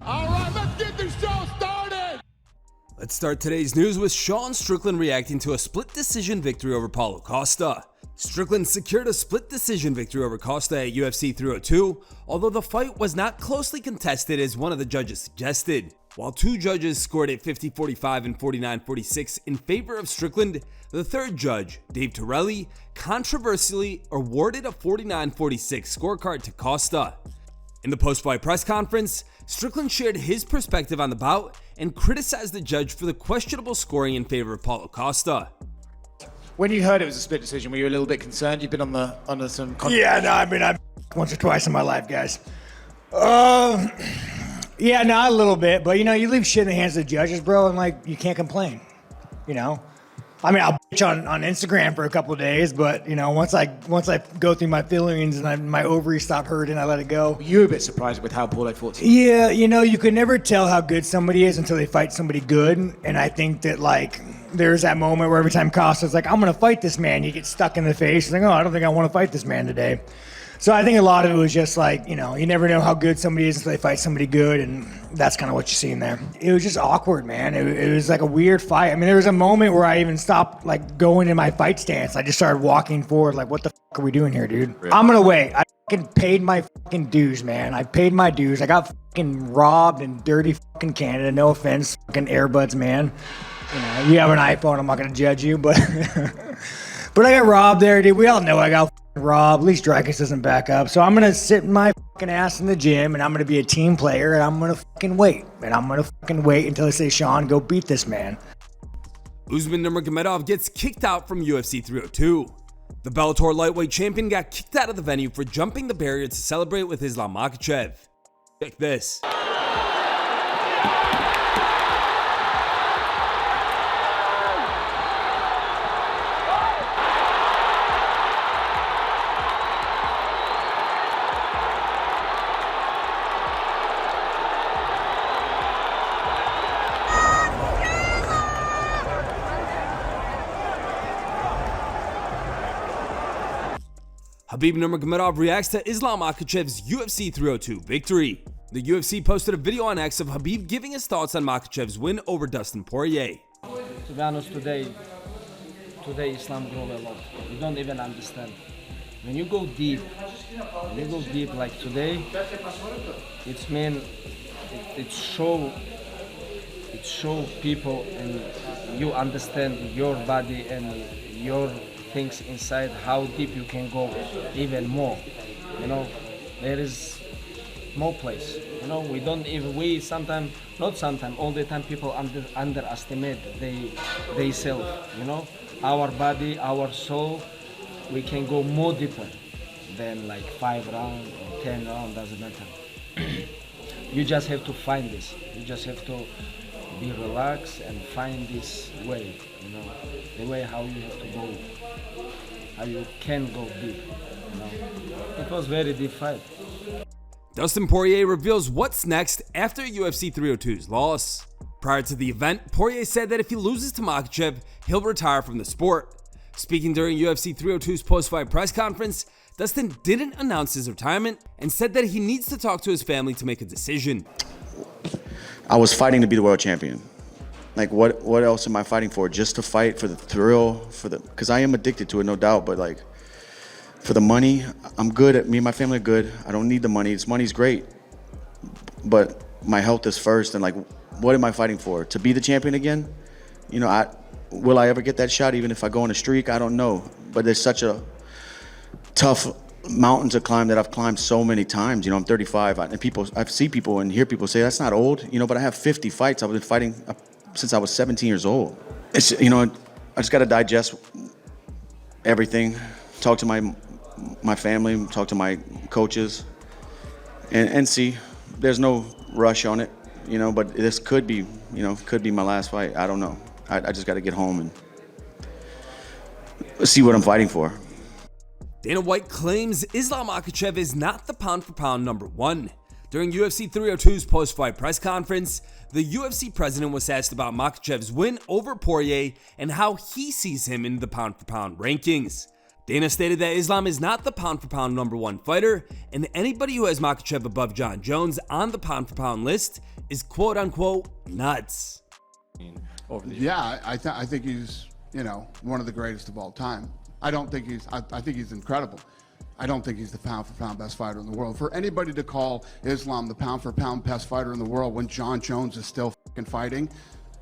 All right, let's get this show started. Let's start today's news with Sean Strickland reacting to a split decision victory over Paulo Costa. Strickland secured a split decision victory over Costa at UFC 302, although the fight was not closely contested as one of the judges suggested. While two judges scored it 50-45 and 49-46 in favor of Strickland, the third judge, Dave Torelli, controversially awarded a 49-46 scorecard to Costa. In the post-fight press conference, Strickland shared his perspective on the bout and criticized the judge for the questionable scoring in favor of Paulo Costa. When you heard it was a split decision, were you a little bit concerned? You've been under some controversy. Yeah, no, I mean, I've once or twice in my life, guys. Yeah, no, a little bit, but you know, you leave shit in the hands of the judges, bro, and like, you can't complain, you know? I mean, I'll bitch on Instagram for a couple of days, but you know, once I go through my feelings and my ovaries stop hurting, I let it go. You were a bit surprised with how Paulo fought. Yeah, you know, you can never tell how good somebody is until they fight somebody good, and I think that like, there's that moment where every time Costa's like, I'm gonna fight this man, you get stuck in the face, like, oh, I don't think I wanna fight this man today. So I think a lot of it was just like, you know, you never know how good somebody is until they fight somebody good, and that's kind of what you see in there. It was just awkward, man. It was like a weird fight. I mean, there was a moment where I even stopped like going in my fight stance. I just started walking forward like, what the fuck are we doing here, dude? Really? I'm gonna wait. I fucking paid my fucking dues, man. I paid my dues. I got fucking robbed in dirty fucking Canada. No offense, fucking Airbuds, man. You know, you have an iPhone, I'm not gonna judge you, but but I got robbed there, dude. We all know I got robbed. At least Dreykus doesn't back up. So I'm gonna sit my fucking ass in the gym and I'm gonna be a team player and I'm gonna fucking wait. And I'm gonna fucking wait until they say, Sean, go beat this man. Usman Nurmagomedov gets kicked out from UFC 302. The Bellator lightweight champion got kicked out of the venue for jumping the barrier to celebrate with Islam Makhachev. Check this. KHABIB Nurmagomedov reacts to Islam Makhachev's UFC 302 victory. The UFC posted a video on X of Khabib giving his thoughts on Makhachev's win over Dustin Poirier. To be honest, today Islam grew a lot. You don't even understand. When you go deep like today, it's mean it show people and you understand your body and your things inside, how deep you can go even more. You know, there is more place. You know, we sometimes, not sometimes, all the time people underestimate they self. You know, our body, our soul, we can go more deeper than like 5 rounds or 10 rounds, doesn't matter. You just have to find this. You just have to be relaxed and find this way, you know, the way how you have to go, how you can go deep, you know. It was very deep fight. Dustin Poirier reveals what's next after UFC 302's loss. Prior to the event, Poirier said that if he loses to Makhachev, he'll retire from the sport. Speaking during UFC 302's post-fight press conference, Dustin didn't announce his retirement and said that he needs to talk to his family to make a decision. I was fighting to be the world champion. Like, what else am I fighting for? Just to fight for the thrill, because I am addicted to it, no doubt, but like, for the money, I'm good. Me and my family are good. I don't need the money. This money's great, but my health is first, and like, what am I fighting for? To be the champion again? You know, will I ever get that shot, even if I go on a streak? I don't know, but there's such a tough mountain to climb that I've climbed so many times. You know, I'm 35, and I see people and hear people say that's not old, you know, but I have 50 fights. I've been fighting since I was 17 years old. It's, you know, I just got to digest everything, talk to my family, talk to my coaches, and see. There's no rush on it, you know, but this could be, you know, could be my last fight. I don't know. I just got to get home and see what I'm fighting for. Dana White claims Islam Makhachev is not the pound-for-pound number one. During UFC 302's post-fight press conference, the UFC president was asked about Makhachev's win over Poirier and how he sees him in the pound-for-pound rankings. Dana stated that Islam is not the pound-for-pound #1 fighter, and anybody who has Makhachev above Jon Jones on the pound-for-pound list is quote-unquote nuts. Yeah, I think he's, one of the greatest of all time. I think he's incredible. I don't think he's the pound-for-pound best fighter in the world. For anybody to call Islam the pound-for-pound best fighter in the world when Jon Jones is still fighting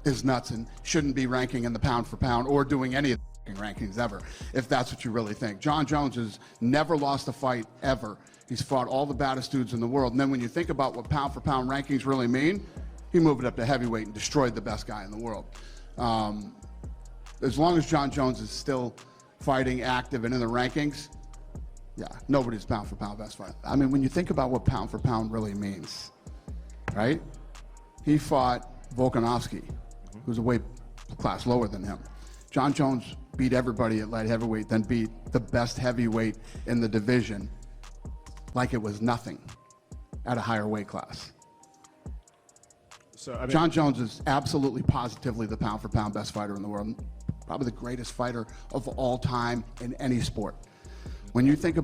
is nuts and shouldn't be ranking in the pound-for-pound or doing any of the rankings ever, if that's what you really think. Jon Jones has never lost a fight ever. He's fought all the baddest dudes in the world. And then when you think about what pound-for-pound rankings really mean, he moved up to heavyweight and destroyed the best guy in the world. As long as Jon Jones is still fighting, active, and in the rankings, yeah, nobody's pound-for-pound best fighter. I mean, when you think about what pound-for-pound really means, right? He fought Volkanovski, who's a weight class lower than him. Jon Jones beat everybody at light heavyweight, then beat the best heavyweight in the division like it was nothing at a higher weight class. So, Jon Jones is absolutely positively the pound-for-pound best fighter in the world, probably the greatest fighter of all time in any sport. When you talk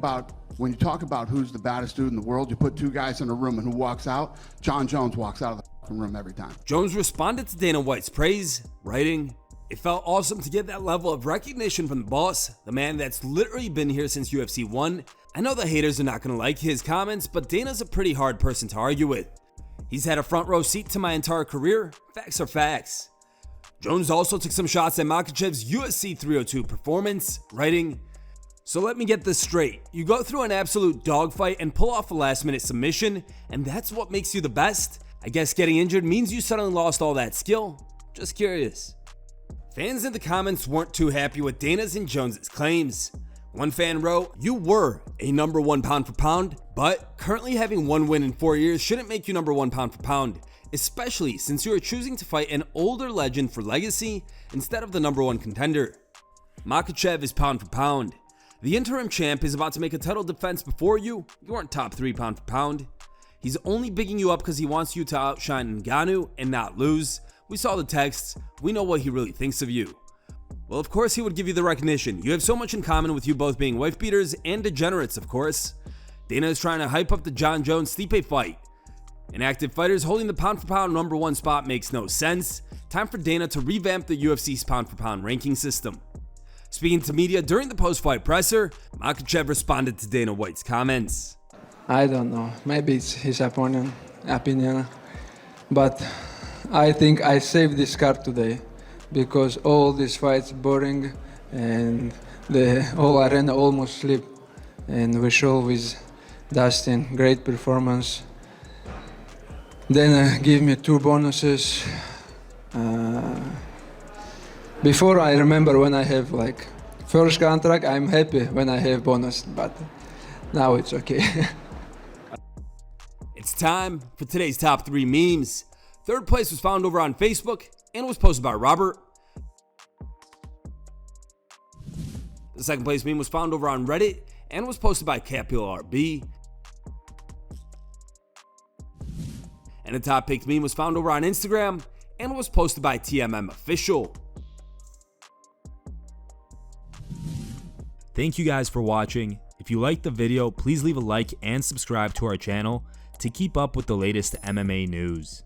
about who's the baddest dude in the world, you put two guys in a room and who walks out, Jon Jones walks out of the room every time. Jones responded to Dana White's praise, writing, "It felt awesome to get that level of recognition from the boss, the man that's literally been here since UFC 1. I know the haters are not going to like his comments, but Dana's a pretty hard person to argue with. He's had a front row seat to my entire career. Facts are facts." Jones also took some shots at Makhachev's UFC 302 performance, writing, "So let me get this straight. You go through an absolute dogfight and pull off a last-minute submission, and that's what makes you the best? I guess getting injured means you suddenly lost all that skill? Just curious." Fans in the comments weren't too happy with Dana's and Jones's claims. One fan wrote, "You were a #1 pound for pound, but currently having 1 win in 4 years shouldn't make you #1 pound for pound, especially since you are choosing to fight an older legend for legacy instead of the #1 contender. Makhachev is pound for pound. The interim champ is about to make a title defense before you. You aren't top 3 pound for pound. He's only bigging you up because he wants you to outshine Ngannou and not lose. We saw the texts. We know what he really thinks of you." Well, of course he would give you the recognition. You have so much in common with you both being wife beaters and degenerates, of course. Dana is trying to hype up the Jon Jones-Stipe fight. Inactive fighters holding the pound for pound #1 spot makes no sense. Time for Dana to revamp the UFC's pound for pound ranking system. Speaking to media during the post-fight presser, Makhachev responded to Dana White's comments. I don't know. Maybe it's his opinion. But I think I saved this card today because all these fights boring and the whole arena almost sleep. And we show with Dustin great performance. Then give me 2 bonuses. Before I remember when I have like first contract, I'm happy when I have bonus, but now it's okay. It's time for today's top 3 memes. Third place was found over on Facebook and was posted by Robert. The second place meme was found over on Reddit and was posted by KHABIB. And the top picked meme was found over on Instagram and was posted by TMM Official. Thank you guys for watching. If you liked the video, please leave a like and subscribe to our channel to keep up with the latest MMA news.